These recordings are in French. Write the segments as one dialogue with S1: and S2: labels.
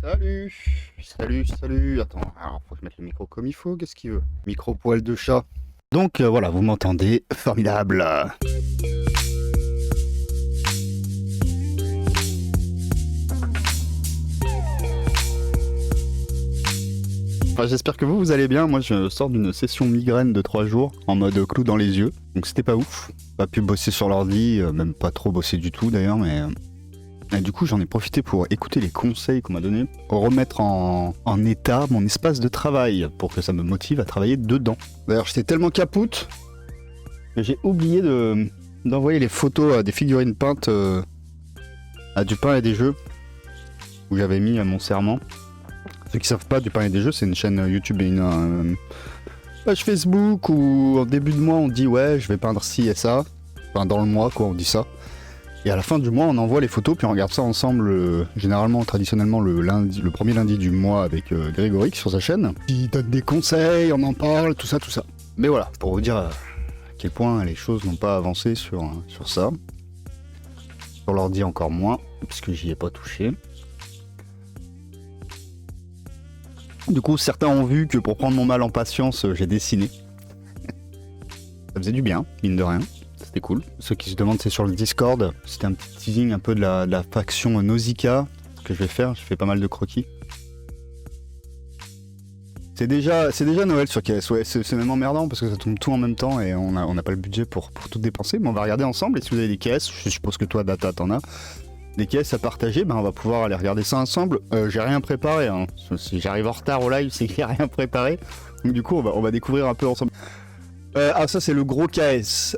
S1: Salut, salut. Attends, alors faut que je mette le micro comme il faut. Qu'est-ce qu'il veut? Micro poil de chat. Donc voilà, vous m'entendez. Formidable. Enfin, j'espère que vous allez bien. Moi, je sors d'une session migraine de 3 jours en mode clou dans les yeux. Donc c'était pas ouf. Pas pu bosser sur l'ordi, même pas trop bosser du tout d'ailleurs, mais. Et du coup, j'en ai profité pour écouter les conseils qu'on m'a donnés, pour remettre en état mon espace de travail, pour que ça me motive à travailler dedans. D'ailleurs, j'étais tellement capoute que j'ai oublié d'envoyer les photos à des figurines peintes à Du Pain et des Jeux, où j'avais mis mon serment. Ceux qui savent pas, Du Pain et des Jeux, c'est une chaîne YouTube et une page Facebook où en début de mois on dit ouais, je vais peindre ci et ça. Enfin, dans le mois, quoi, on dit ça. Et à la fin du mois, on envoie les photos, puis on regarde ça ensemble, généralement, traditionnellement, le premier lundi du mois avec Grégory sur sa chaîne. Il donne des conseils, on en parle, tout ça, tout ça. Mais voilà, pour vous dire à quel point les choses n'ont pas avancé sur ça. Sur l'ordi encore moins, puisque j'y ai pas touché. Du coup, certains ont vu que pour prendre mon mal en patience, j'ai dessiné. Ça faisait du bien, mine de rien. C'était cool. Ceux qui se demandent, c'est sur le Discord. C'était un petit teasing un peu de la faction Nausicaa que je vais faire. Je fais pas mal de croquis. C'est déjà Noël sur KS. Ouais, c'est même emmerdant parce que ça tombe tout en même temps et on n'a pas le budget pour tout dépenser. Mais on va regarder ensemble. Et si vous avez des KS, je suppose que toi, Data, t'en as. Des KS à partager, ben on va pouvoir aller regarder ça ensemble. J'ai rien préparé. Hein. Si j'arrive en retard au live, c'est qu'il n'y a rien préparé. Donc du coup, on va découvrir un peu ensemble. Ça, c'est le gros KS.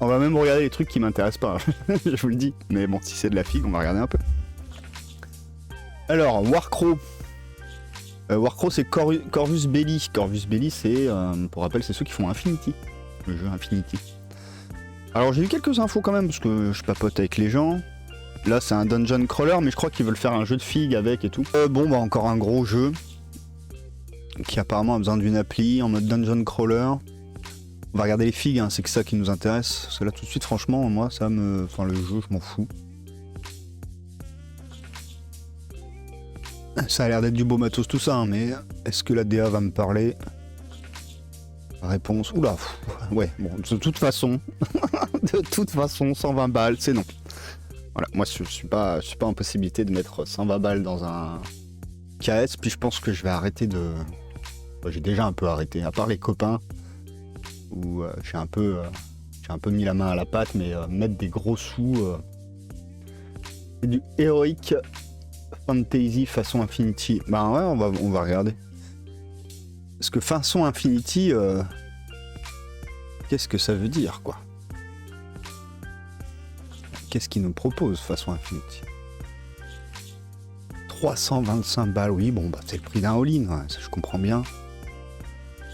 S1: On va même regarder les trucs qui m'intéressent pas, je vous le dis. Mais bon, si c'est de la figue, on va regarder un peu. Alors, Warcrow. Warcrow, c'est Corvus Belli. Corvus Belli, c'est, pour rappel, c'est ceux qui font Infinity. Le jeu Infinity. Alors, j'ai eu quelques infos quand même, parce que je papote avec les gens. Là, c'est un dungeon crawler, mais je crois qu'ils veulent faire un jeu de figue avec et tout. Encore un gros jeu. Qui apparemment a besoin d'une appli en mode dungeon crawler. On va regarder les figues, hein, c'est que ça qui nous intéresse. Parce que là, tout de suite, franchement, moi, Enfin, le jeu, je m'en fous. Ça a l'air d'être du beau matos, tout ça, hein, mais est-ce que la DA va me parler? Réponse... Oula, ouais, bon, de toute façon... de toute façon, 120 balles, c'est non. Voilà, moi, je suis pas en possibilité de mettre 120 balles dans un KS, puis je pense que je vais arrêter de... J'ai déjà un peu arrêté, à part les copains... où j'ai un peu mis la main à la pâte, mais mettre des gros sous, c'est du Heroic Fantasy façon Infinity. Bah ouais, on va regarder. Parce que façon Infinity, qu'est-ce que ça veut dire, quoi? Qu'est-ce qu'il nous propose façon Infinity? 325 balles, oui, bon, bah c'est le prix d'un all-in, ouais, ça je comprends bien.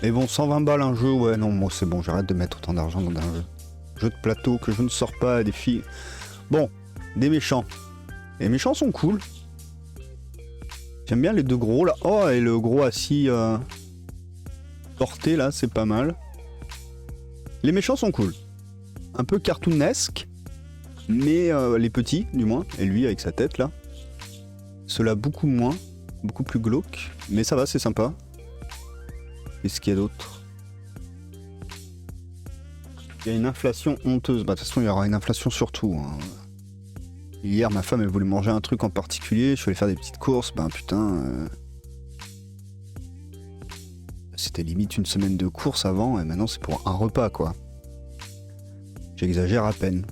S1: Mais bon, 120 balles un jeu, ouais, non, moi c'est bon, j'arrête de mettre autant d'argent dans un jeu. Jeu de plateau que je ne sors pas, des filles. Bon, des méchants. Les méchants sont cool. J'aime bien les deux gros là. Oh, et le gros assis porté là, c'est pas mal. Les méchants sont cool. Un peu cartoonesque, mais les petits, du moins. Et lui avec sa tête là. Ceux-là beaucoup moins, beaucoup plus glauque. Mais ça va, c'est sympa. Qu'est-ce qu'il y a d'autre? Il y a une inflation honteuse. Bah de toute façon, il y aura une inflation surtout. Hein. Hier, ma femme, elle voulait manger un truc en particulier. Je voulais faire des petites courses. Ben putain... C'était limite une semaine de courses avant. Et maintenant, c'est pour un repas, quoi. J'exagère à peine.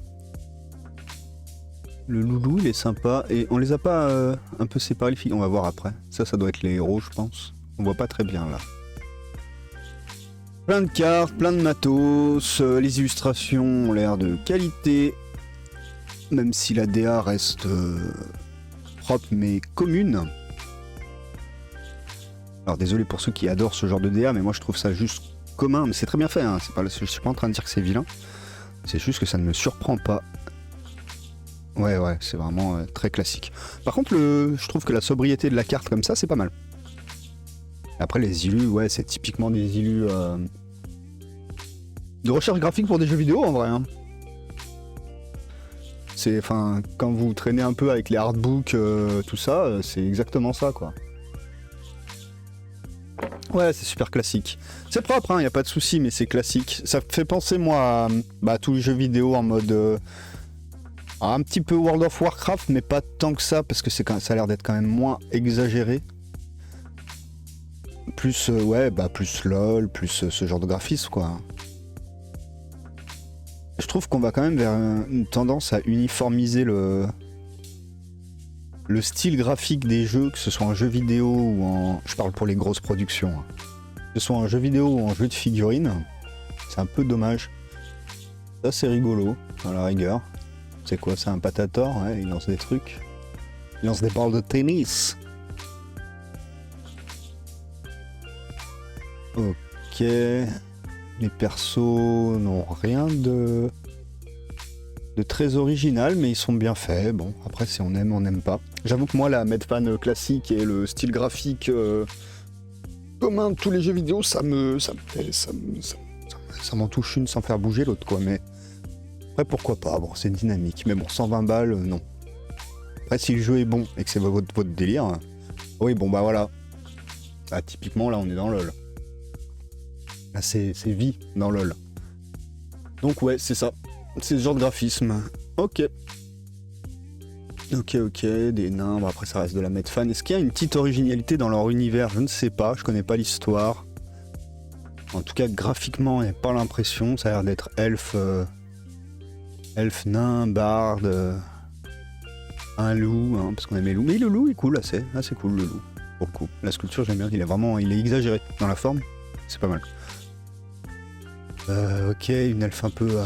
S1: Le loulou, il est sympa. Et on les a pas un peu séparés, les filles. On va voir après. Ça doit être les héros, je pense. On voit pas très bien, là. Plein de cartes, plein de matos, les illustrations ont l'air de qualité, même si la DA reste propre mais commune. Alors désolé pour ceux qui adorent ce genre de DA, mais moi je trouve ça juste commun, mais c'est très bien fait, hein. Je suis pas en train de dire que c'est vilain, c'est juste que ça ne me surprend pas. Ouais, c'est vraiment très classique. Par contre, je trouve que la sobriété de la carte comme ça, c'est pas mal. Après les illus, ouais, c'est typiquement des illus de recherche graphique pour des jeux vidéo en vrai. Hein. C'est, enfin, quand vous traînez un peu avec les hardbooks, tout ça, c'est exactement ça, quoi. Ouais, c'est super classique. C'est propre, hein, y a pas de souci, mais c'est classique. Ça me fait penser, moi, à tous les jeux vidéo en mode... un petit peu World of Warcraft, mais pas tant que ça, parce que ça a l'air d'être quand même moins exagéré. Plus, plus LOL, plus ce genre de graphisme, quoi. Je trouve qu'on va quand même vers une tendance à uniformiser le style graphique des jeux, que ce soit en jeu vidéo ou en... Je parle pour les grosses productions. Hein. Que ce soit en jeu vidéo ou en jeu de figurines, c'est un peu dommage. Ça, c'est rigolo, à la rigueur. C'est quoi, c'est un patator? Ouais, il lance des trucs. Il lance des balles de tennis. Ok. Les persos n'ont rien de très original, mais ils sont bien faits. Bon, après, si on aime, on n'aime pas. J'avoue que moi, la Medfan classique et le style graphique commun de tous les jeux vidéo, ça m'en touche une sans faire bouger l'autre, quoi. Mais après, pourquoi pas? Bon, c'est dynamique. Mais bon, 120 balles, non. Après, si le jeu est bon et que c'est votre délire, oui, bon, bah voilà. Bah, typiquement, là, on est dans LoL. Là, c'est vie dans LoL. Donc, ouais, c'est ça. C'est ce genre de graphisme. Ok. Ok, des nains. Bon, après, ça reste de la Medfan. Est-ce qu'il y a une petite originalité dans leur univers? Je ne sais pas. Je connais pas l'histoire. En tout cas, graphiquement, il n'y a pas l'impression. Ça a l'air d'être elfe, nain, barde, un loup, hein, parce qu'on aime les loups. Mais le loup est cool, assez cool, le loup. Pour le coup. La sculpture, j'aime bien. Il est exagéré dans la forme. C'est pas mal. Ok, une elfe un peu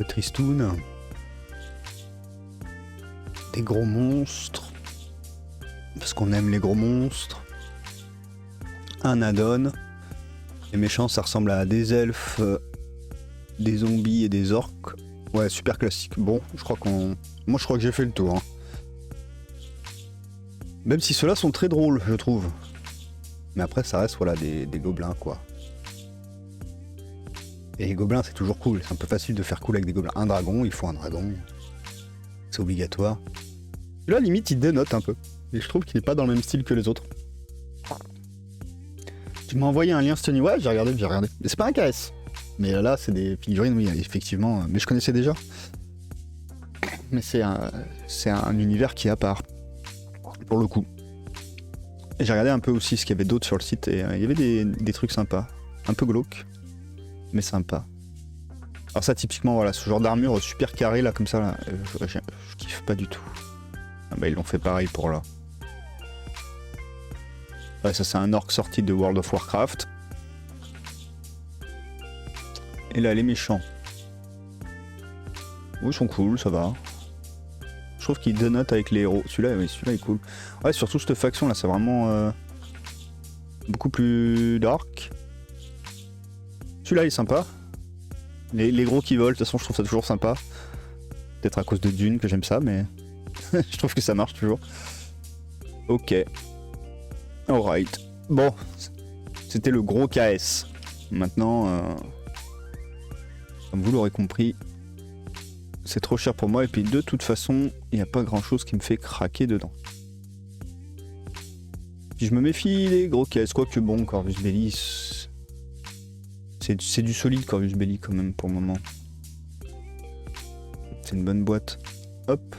S1: tristoun. Des gros monstres. Parce qu'on aime les gros monstres. Un add-on. Les méchants, ça ressemble à des elfes, des zombies et des orques. Ouais, super classique. Bon, moi je crois que j'ai fait le tour. Hein. Même si ceux-là sont très drôles, je trouve. Mais après, ça reste voilà, des gobelins, quoi. Et les gobelins, c'est toujours cool. C'est un peu facile de faire cool avec des gobelins. Un dragon, il faut un dragon. C'est obligatoire. Là, limite, il dénote un peu. Et je trouve qu'il n'est pas dans le même style que les autres. Tu m'as envoyé un lien, Stony. Ouais, j'ai regardé. Mais c'est pas un KS. Mais là, c'est des figurines, oui, effectivement. Mais je connaissais déjà. Mais c'est un univers qui est à part. Pour le coup. Et j'ai regardé un peu aussi ce qu'il y avait d'autre sur le site. Et il y avait des trucs sympas. Un peu glauques. Mais sympa. Alors ça, typiquement, voilà, ce genre d'armure super carré, là, comme ça, là, je kiffe pas du tout. Ah bah, ils l'ont fait pareil pour là. Ouais, ça, c'est un orc sorti de World of Warcraft. Et là, les méchants. Oui, ils sont cool, ça va. Je trouve qu'ils dénotent avec les héros. Celui-là, oui, celui-là est cool. Ouais, surtout cette faction, là, c'est vraiment beaucoup plus dark. Celui-là, il est sympa. Les gros qui volent, de toute façon, je trouve ça toujours sympa. Peut-être à cause de Dune que j'aime ça, mais je trouve que ça marche toujours. Ok. Alright. Bon, c'était le gros KS. Maintenant, comme vous l'aurez compris, c'est trop cher pour moi. Et puis de toute façon, il n'y a pas grand-chose qui me fait craquer dedans. Puis je me méfie des gros KS. Quoique bon, Corvus Belli... C'est du solide Corvus Belli quand même pour le moment. C'est une bonne boîte. Hop.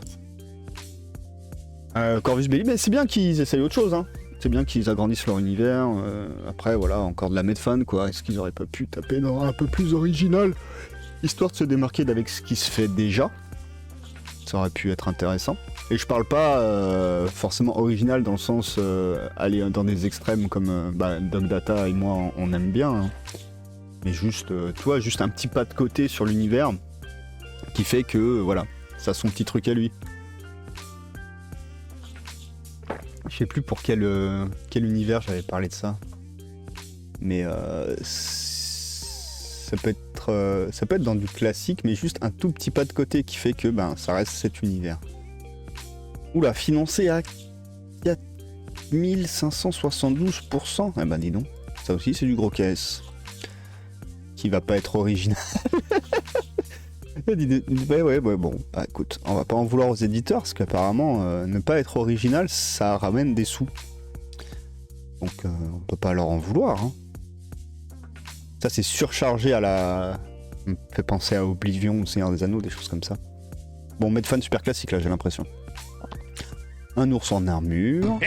S1: Corvus Belli, mais c'est bien qu'ils essayent autre chose. Hein. C'est bien qu'ils agrandissent leur univers. Après, voilà, encore de la Medfan, quoi. Est-ce qu'ils auraient pas pu taper dans un peu plus original, histoire de se démarquer d'avec ce qui se fait déjà? Ça aurait pu être intéressant. Et je parle pas forcément original dans le sens aller dans des extrêmes comme Dog Data et moi on aime bien. Hein. Mais juste, toi, juste un petit pas de côté sur l'univers qui fait que, voilà, ça a son petit truc à lui. Je sais plus pour quel univers j'avais parlé de ça. Mais ça peut être dans du classique, mais juste un tout petit pas de côté qui fait que ça reste cet univers. Oula, financé à 4572%. Eh ben dis donc, ça aussi c'est du gros KS. Qui va pas être original. Ouais, bon, bah, écoute, on va pas en vouloir aux éditeurs, parce qu'apparemment, ne pas être original, ça ramène des sous. Donc, on peut pas leur en vouloir. Hein. Ça, c'est surchargé à la... Ça me fait penser à Oblivion, Seigneur des Anneaux, des choses comme ça. Bon, Medfan super classique, là, j'ai l'impression. Un ours en armure.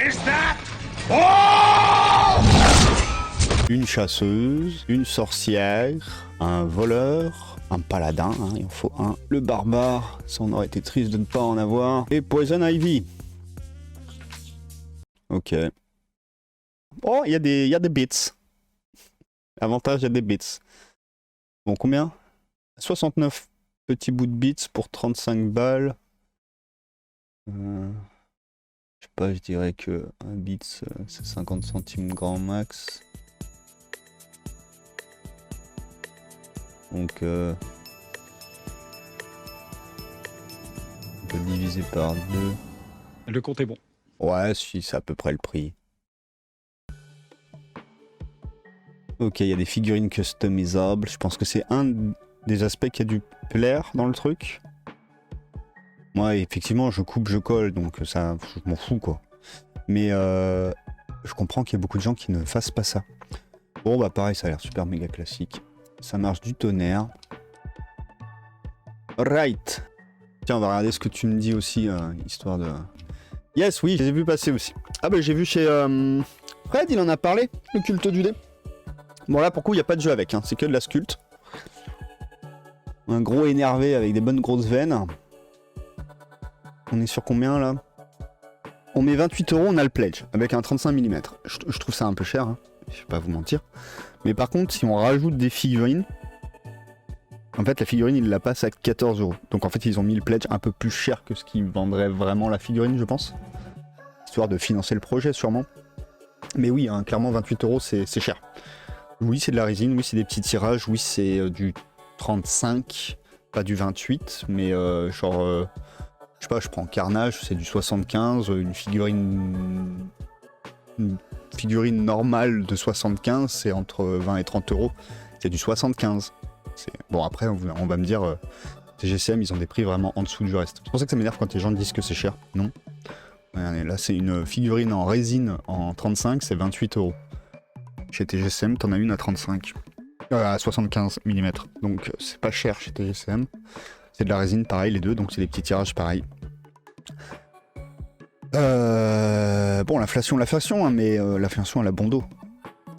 S1: Une chasseuse, une sorcière, un voleur, un paladin, hein, il en faut un. Le barbare, ça on aurait été triste de ne pas en avoir. Et Poison Ivy. Ok. Oh, il y a des bits. Avantage, il y a des bits. Bon, combien 69 petits bouts de bits pour 35 balles. Je sais pas, je dirais que un bits, c'est 50 centimes grand max. Donc, on peut diviser par 2.
S2: Le compte est bon.
S1: Ouais, si, c'est à peu près le prix. Ok, il y a des figurines customisables. Je pense que c'est un des aspects qui a dû plaire dans le truc. Moi, effectivement, je coupe, je colle, donc ça, je m'en fous, quoi. Mais je comprends qu'il y a beaucoup de gens qui ne fassent pas ça. Bon, bah pareil, ça a l'air super méga classique. Ça marche du tonnerre. Right. Tiens, on va regarder ce que tu me dis aussi, histoire de... Yes, oui, je les ai vus passer aussi. Ah bah j'ai vu chez Fred, il en a parlé, le culte du dé. Bon là, pour le coup, il n'y a pas de jeu avec, hein, c'est que de la sculpte. Un gros énervé avec des bonnes grosses veines. On est sur combien là? On met 28 €, on a le pledge, avec un 35 mm. Je trouve ça un peu cher, hein. Je vais pas vous mentir. Mais par contre, si on rajoute des figurines... En fait, la figurine, il la passe à 14 €. Donc en fait, ils ont mis le pledge un peu plus cher que ce qui vendrait vraiment la figurine, je pense. Histoire de financer le projet, sûrement. Mais oui, hein, clairement, 28 €, c'est cher. Oui, c'est de la résine, oui, c'est des petits tirages, oui, c'est du 35, pas du 28, mais genre... je sais pas, je prends Carnage, c'est du 75, une figurine normale de 75, c'est entre 20 et 30 €. C'est du 75. Bon, après, on va me dire, TGCM, ils ont des prix vraiment en dessous du reste. C'est pour ça que ça m'énerve quand les gens disent que c'est cher. Non. Là, c'est une figurine en résine en 35, c'est 28 €. Chez TGCM, t'en as une à 35. À 75 mm. Donc, c'est pas cher chez TGCM. C'est de la résine, pareil, les deux, donc c'est des petits tirages pareils. Bon, l'inflation, hein, mais l'inflation, elle a bon dos.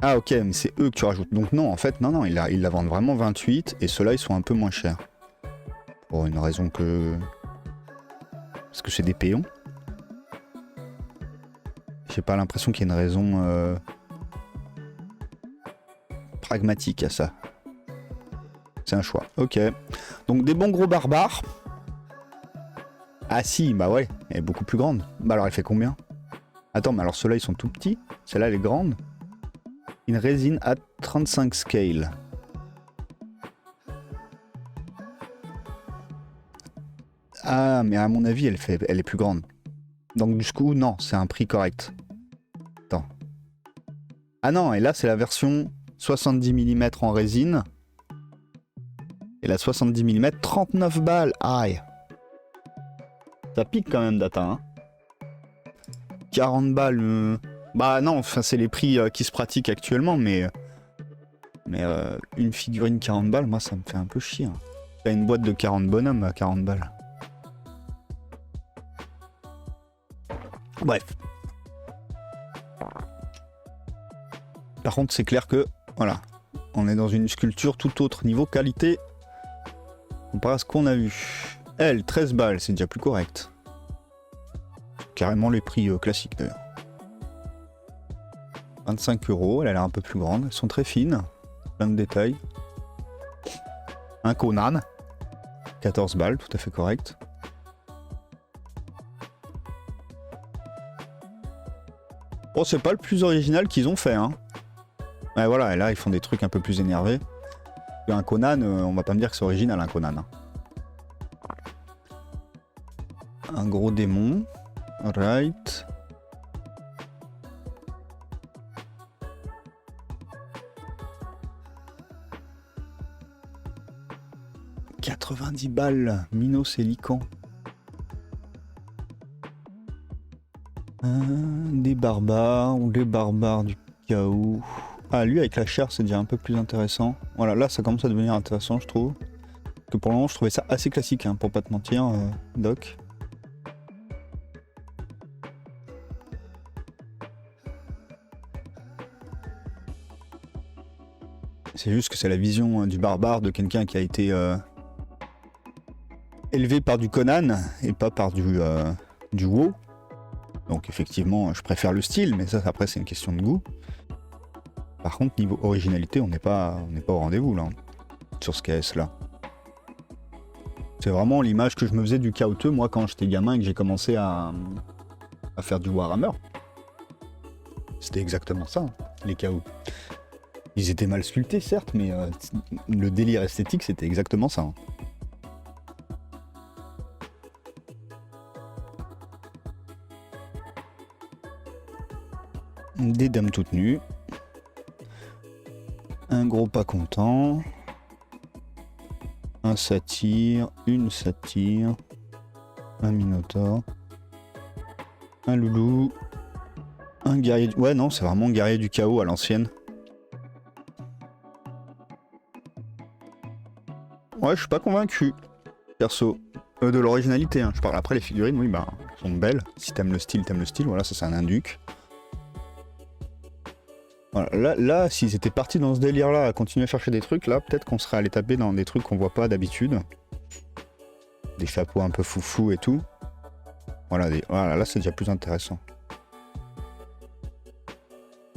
S1: Ah, ok, mais c'est eux que tu rajoutes. Donc, non, en fait, non, ils la vendent vraiment 28, et ceux-là, ils sont un peu moins chers. Pour une raison que... Parce que c'est des péons. J'ai pas l'impression qu'il y ait une raison pragmatique à ça. C'est un choix. Ok. Donc, des bons gros barbares. Ah si, bah ouais, elle est beaucoup plus grande. Bah alors elle fait combien? Attends, mais alors ceux-là ils sont tout petits. Celle-là elle est grande. Une résine à 35 scale. Ah, mais à mon avis elle est plus grande. Donc du coup, non, c'est un prix correct. Attends. Ah non, et là c'est la version 70 mm en résine. Et la 70 mm, 39 balles. Aïe. Ça pique quand même, Data, hein. 40 balles. Bah non, enfin c'est les prix qui se pratiquent actuellement, mais une figurine 40 balles, moi ça me fait un peu chier. Hein. T'as une boîte de 40 bonhommes à 40 balles. Bref. Par contre, c'est clair que, voilà, on est dans une sculpture tout autre niveau qualité comparé à ce qu'on a vu. Elle, 13 balles, c'est déjà plus correct. Carrément les prix classiques d'ailleurs. 25 €, elle a l'air un peu plus grande, elles sont très fines, plein de détails. Un Conan, 14 balles, tout à fait correct. Oh, c'est pas le plus original qu'ils ont fait, hein. Ouais, voilà, et là ils font des trucs un peu plus énervés. Un Conan, on va pas me dire que c'est original, un Conan. Hein. Un gros démon. Right. 90 balles, Minos et Lycan. Des barbares ou les barbares du chaos. Ah, lui avec la chair, c'est déjà un peu plus intéressant. Voilà, là ça commence à devenir intéressant, je trouve. Parce que pour le moment, je trouvais ça assez classique, hein, pour pas te mentir, Doc. C'est juste que c'est la vision du barbare de quelqu'un qui a été élevé par du Conan et pas par du WoW. Donc effectivement, je préfère le style, mais ça après c'est une question de goût. Par contre, niveau originalité, on n'est pas au rendez-vous là, sur ce KS là. C'est vraiment l'image que je me faisais du chaoteux, moi, quand j'étais gamin et que j'ai commencé à faire du Warhammer. C'était exactement ça, les chaos. Ils étaient mal sculptés, certes, mais le délire esthétique, c'était exactement ça. Des dames toutes nues. Un gros pas content. Un satyre, une satyre. Un minotaure. Un loulou. Un guerrier... Ouais, non, c'est vraiment un guerrier du chaos à l'ancienne. Ouais, je suis pas convaincu, perso. De l'originalité, hein. Je parle après, les figurines, oui, bah, sont belles. Si t'aimes le style, voilà, ça c'est un induc. Voilà, là, s'ils étaient partis dans ce délire-là, à continuer à chercher des trucs, là, peut-être qu'on serait allé taper dans des trucs qu'on voit pas d'habitude. Des chapeaux un peu foufou et tout. Voilà, voilà, là c'est déjà plus intéressant.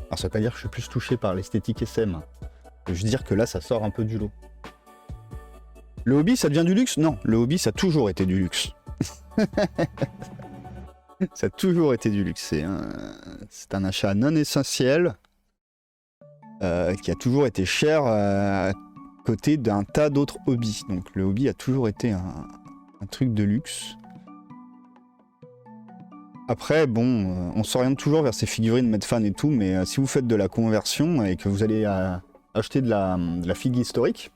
S1: Alors ça veut pas dire que je suis plus touché par l'esthétique SM. Ça veut juste dire que là, ça sort un peu du lot. Le hobby, ça devient du luxe? Non, le hobby, ça a toujours été du luxe. Ça a toujours été du luxe. C'est un achat non essentiel qui a toujours été cher à côté d'un tas d'autres hobbies. Donc le hobby a toujours été un truc de luxe. Après, bon, on s'oriente toujours vers ces figurines Medfan et tout, mais si vous faites de la conversion et que vous allez acheter de la figue historique,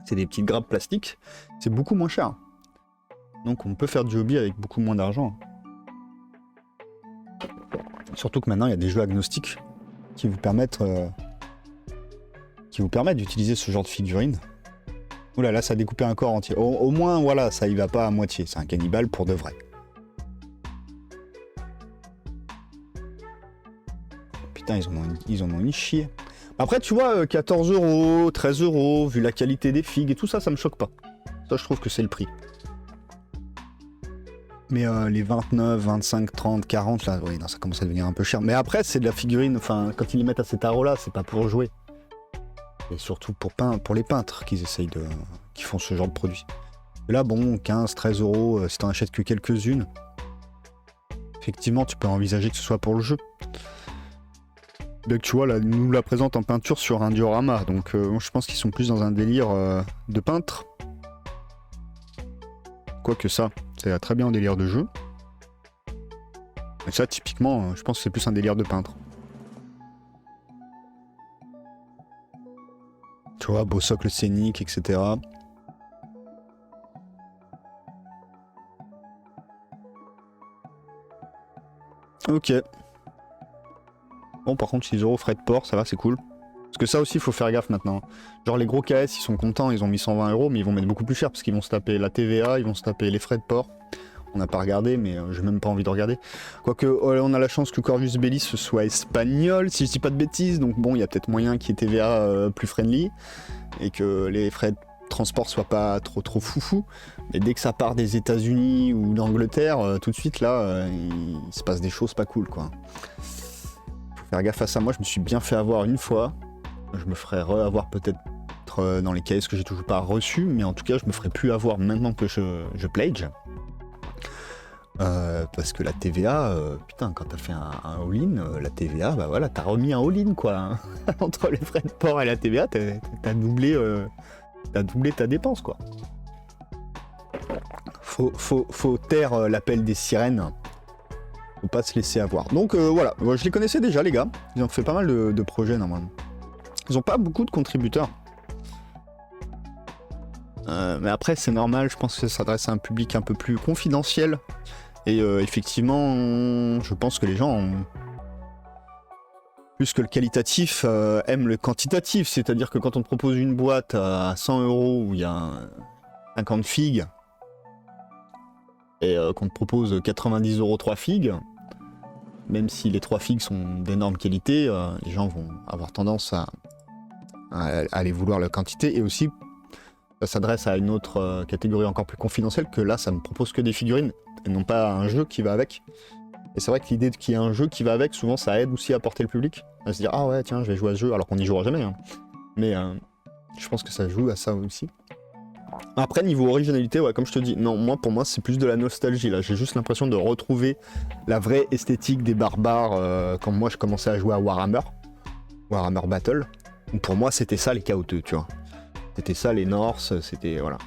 S1: c'est des petites grappes plastiques, c'est beaucoup moins cher. Donc on peut faire du hobby avec beaucoup moins d'argent. Surtout que maintenant il y a des jeux agnostiques qui vous permettent d'utiliser ce genre de figurines. Oula, là ça a découpé un corps entier. Au moins voilà, ça y va pas à moitié, c'est un cannibale pour de vrai. Putain, ils en ont une chier. Après, tu vois, 14 €, 13 €, vu la qualité des figues et tout ça, ça me choque pas. Ça, je trouve que c'est le prix. Mais les 29, 25, 30, 40, là, oui, non, ça commence à devenir un peu cher. Mais après, c'est de la figurine, enfin, quand ils les mettent à ces tarots-là, c'est pas pour jouer. Et surtout pour les peintres qui font ce genre de produit. Et là, bon, 15, 13 €, si t'en achètes que quelques-unes, effectivement, tu peux envisager que ce soit pour le jeu. Donc tu vois, là, ils nous la présentent en peinture sur un diorama, donc je pense qu'ils sont plus dans un délire de peintre. Quoique ça, c'est très bien en délire de jeu. Mais ça, typiquement, je pense que c'est plus un délire de peintre. Tu vois, beau socle scénique, etc. Ok. Bon, par contre, 6 € frais de port, ça va, c'est cool. Parce que ça aussi, il faut faire gaffe maintenant. Genre, les gros KS, ils sont contents, ils ont mis 120 €, mais ils vont mettre beaucoup plus cher parce qu'ils vont se taper la TVA, ils vont se taper les frais de port. On n'a pas regardé, mais j'ai même pas envie de regarder. Quoique, on a la chance que Corvus Belli soit espagnol, si je dis pas de bêtises, donc bon, il y a peut-être moyen qu'il y ait TVA plus friendly et que les frais de transport soient pas trop foufou. Mais dès que ça part des États-Unis ou d'Angleterre, tout de suite là, il se passe des choses pas cool, quoi. Faire gaffe à ça, moi je me suis bien fait avoir une fois, je me ferai avoir peut-être dans les caisses que j'ai toujours pas reçus, mais en tout cas je me ferai plus avoir maintenant que je pledge. Parce que la TVA, putain, quand t'as fait un all-in, la TVA, bah voilà, t'as remis un all-in quoi. Hein. Entre les frais de port et la TVA, t'as doublé ta dépense quoi. Faut taire l'appel des sirènes. Faut pas se laisser avoir. Donc voilà, je les connaissais déjà les gars. Ils ont fait pas mal de projets normalement. Ils ont pas beaucoup de contributeurs. Mais après, c'est normal, je pense que ça s'adresse à un public un peu plus confidentiel. Et effectivement, je pense que les gens, plus que le qualitatif, aiment le quantitatif. C'est-à-dire que quand on te propose une boîte à 100 € où il y a 50 figues, et qu'on te propose 90 € 3 figues, même si les 3 figues sont d'énorme qualité, les gens vont avoir tendance à aller vouloir la quantité. Et aussi, ça s'adresse à une autre catégorie encore plus confidentielle, que là, ça ne propose que des figurines, et non pas un jeu qui va avec. Et c'est vrai que l'idée qu'il y ait un jeu qui va avec, souvent ça aide aussi à porter le public, à se dire ah ouais tiens je vais jouer à ce jeu, alors qu'on n'y jouera jamais. Hein. Mais je pense que ça joue à ça aussi. Après niveau originalité, ouais comme je te dis, non pour moi c'est plus de la nostalgie là, j'ai juste l'impression de retrouver la vraie esthétique des barbares quand moi je commençais à jouer à Warhammer Battle. Pour moi c'était ça les chaoteux, tu vois. C'était ça les Norse, c'était voilà.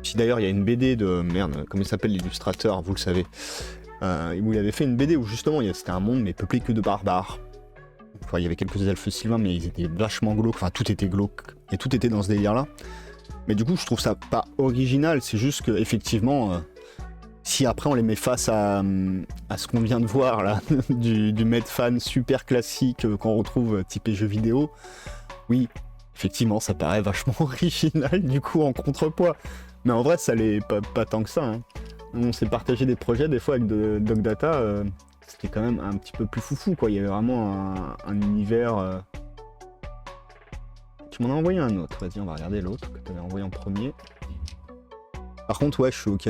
S1: Puis d'ailleurs il y a une BD de, merde, comment il s'appelle l'illustrateur, vous le savez. Où il avait fait une BD où justement c'était un monde mais peuplé que de barbares. Enfin, il y avait quelques elfes sylvains mais ils étaient vachement glauques, enfin tout était glauque et tout était dans ce délire là. Mais du coup je trouve ça pas original, c'est juste que effectivement si après on les met face à ce qu'on vient de voir là, du Medfan super classique qu'on retrouve typé jeu vidéo, oui effectivement ça paraît vachement original du coup en contrepoids. Mais en vrai ça l'est pas tant que ça. Hein. On s'est partagé des projets des fois avec Dogdata, c'était quand même un petit peu plus foufou quoi, il y avait vraiment un univers... Tu m'en as envoyé un autre, vas-y on va regarder l'autre que tu avais envoyé en premier. Par contre ouais je suis ok,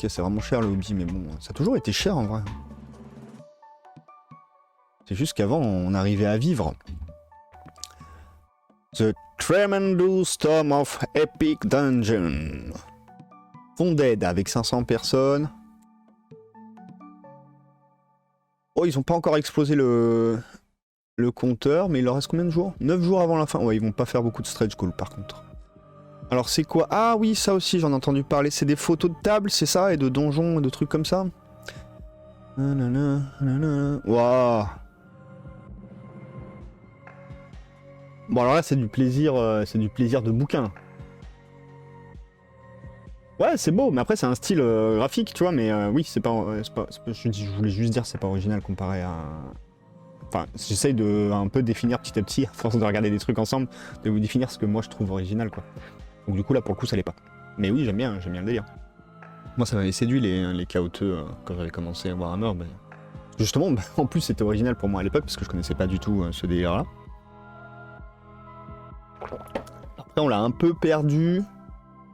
S1: c'est vraiment cher le hobby mais bon, ça a toujours été cher en vrai. C'est juste qu'avant on arrivait à vivre. The Tremendous Storm of Epic Dungeon. Fonded avec 500 personnes. Oh, ils ont pas encore explosé le compteur, mais il leur reste combien de jours? 9 jours avant la fin. Ouais, ils vont pas faire beaucoup de stretch goal par contre. Alors c'est quoi? Ah oui, ça aussi j'en ai entendu parler. C'est des photos de table, c'est ça? Et de donjons et de trucs comme ça? Waouh. Bon alors là c'est du plaisir de bouquin. Ouais, c'est beau, mais après c'est un style graphique, tu vois, mais oui, c'est pas, je voulais juste dire c'est pas original comparé à... Enfin, j'essaye de un peu définir petit à petit, à force de regarder des trucs ensemble, de vous définir ce que moi je trouve original, quoi. Donc du coup là pour le coup ça l'est pas. Mais oui, j'aime bien le délire. Moi ça m'avait séduit les chaoteux quand j'avais commencé à Warhammer, mais... Justement, en plus c'était original pour moi à l'époque, parce que je connaissais pas du tout ce délire-là. Après on l'a un peu perdu...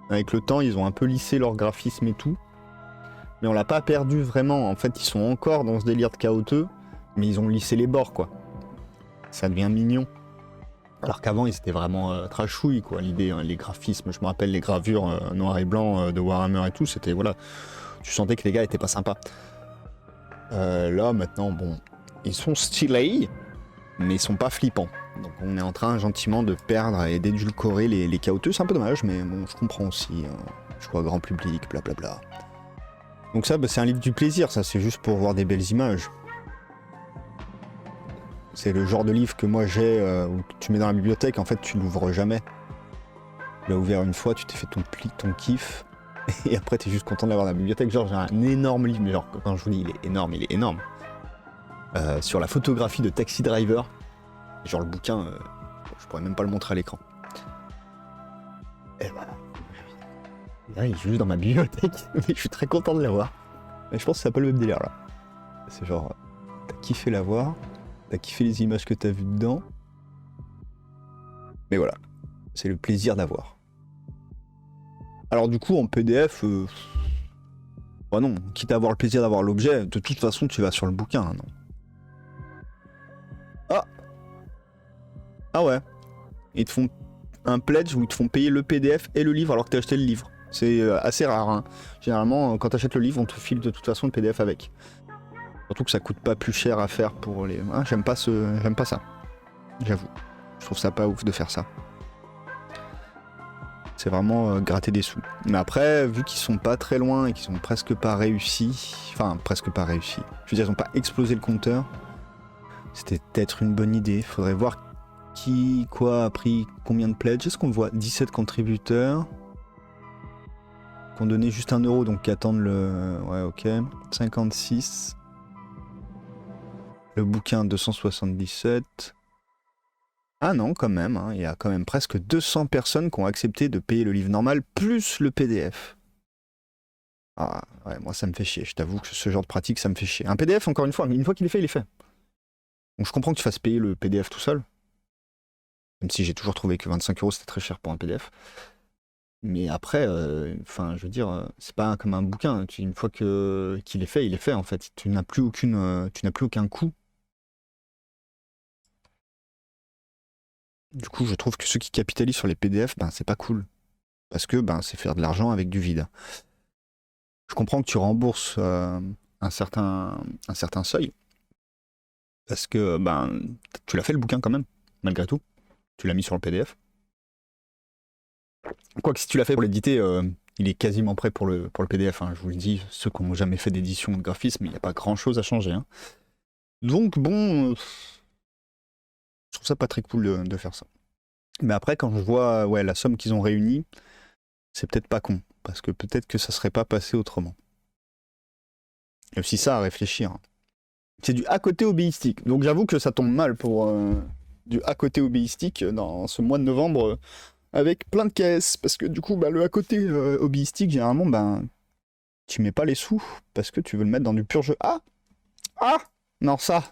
S1: Avec le temps, ils ont un peu lissé leur graphisme et tout. Mais on l'a pas perdu vraiment. En fait, ils sont encore dans ce délire de chaoteux, mais ils ont lissé les bords, quoi. Ça devient mignon. Alors qu'avant, ils étaient vraiment trashouilles, quoi. L'idée, hein, les graphismes, je me rappelle les gravures noir et blanc de Warhammer et tout, c'était, voilà... Tu sentais que les gars étaient pas sympas. Là, maintenant, bon... Ils sont stylés, mais ils sont pas flippants. Donc on est en train gentiment de perdre et d'édulcorer les chaoteux, c'est un peu dommage, mais bon, je comprends aussi. Je vois grand public, blablabla. Donc ça, bah, c'est un livre du plaisir, ça, c'est juste pour voir des belles images. C'est le genre de livre que moi j'ai, où tu mets dans la bibliothèque, en fait tu l'ouvres jamais. Tu l'as ouvert une fois, tu t'es fait ton kiff, et après t'es juste content de l'avoir dans la bibliothèque. Genre j'ai un énorme livre, mais genre quand je vous dis il est énorme. Sur la photographie de Taxi Driver. Genre le bouquin, je pourrais même pas le montrer à l'écran. Et bah... Là, il est juste dans ma bibliothèque, mais je suis très content de l'avoir. Mais je pense que c'est pas le même délire là. C'est genre, t'as kiffé l'avoir, t'as kiffé les images que t'as vues dedans. Mais voilà, c'est le plaisir d'avoir. Alors du coup, en PDF, bah non, quitte à avoir le plaisir d'avoir l'objet, de toute façon tu vas sur le bouquin, hein, non. Ah ouais, ils te font un pledge où ils te font payer le PDF et le livre alors que t'as acheté le livre. C'est assez rare, hein. Généralement, quand t'achètes le livre, on te file de toute façon le PDF avec. Surtout que ça coûte pas plus cher à faire pour les... Ah, j'aime pas ça, j'avoue. Je trouve ça pas ouf de faire ça. C'est vraiment gratter des sous. Mais après, vu qu'ils sont pas très loin et qu'ils sont presque pas réussis... Enfin, presque pas réussis. Je veux dire, ils ont pas explosé le compteur. C'était peut-être une bonne idée. Faudrait voir... Qui, quoi, a pris combien de pledges? Est-ce qu'on voit 17 contributeurs? Qu'on donnait juste 1 euro, donc qui attendent le... Ouais, ok. 56. Le bouquin 277. Ah non, quand même, hein, il y a quand même presque 200 personnes qui ont accepté de payer le livre normal plus le PDF. Ah ouais, moi ça me fait chier, je t'avoue que ce genre de pratique ça me fait chier. Un PDF, encore une fois qu'il est fait, il est fait. Donc je comprends que tu fasses payer le PDF tout seul. Même si j'ai toujours trouvé que 25 euros c'était très cher pour un PDF. Mais après, enfin, je veux dire, c'est pas comme un bouquin. Une fois qu'il est fait, il est fait en fait. Tu n'as plus aucun coût. Du coup, je trouve que ceux qui capitalisent sur les PDF, ben c'est pas cool. Parce que ben c'est faire de l'argent avec du vide. Je comprends que tu rembourses un certain seuil. Parce que ben tu l'as fait le bouquin quand même, malgré tout. Tu l'as mis sur le PDF. Quoique si tu l'as fait pour l'éditer, il est quasiment prêt pour le PDF. Hein. Je vous le dis, ceux qui n'ont jamais fait d'édition de graphisme, il n'y a pas grand chose à changer. Hein. Donc bon, je trouve ça pas très cool de faire ça. Mais après, quand je vois ouais, la somme qu'ils ont réunie, c'est peut-être pas con. Parce que peut-être que ça serait pas passé autrement. Il y a aussi ça à réfléchir. Hein. C'est du à côté hobbyistique. Donc j'avoue que ça tombe mal pour du à côté hobbyistique dans ce mois de novembre avec plein de caisses. Parce que du coup, bah, le à côté hobbyistique, généralement, ben, tu mets pas les sous parce que tu veux le mettre dans du pur jeu. Ah! Ah! Non, ça!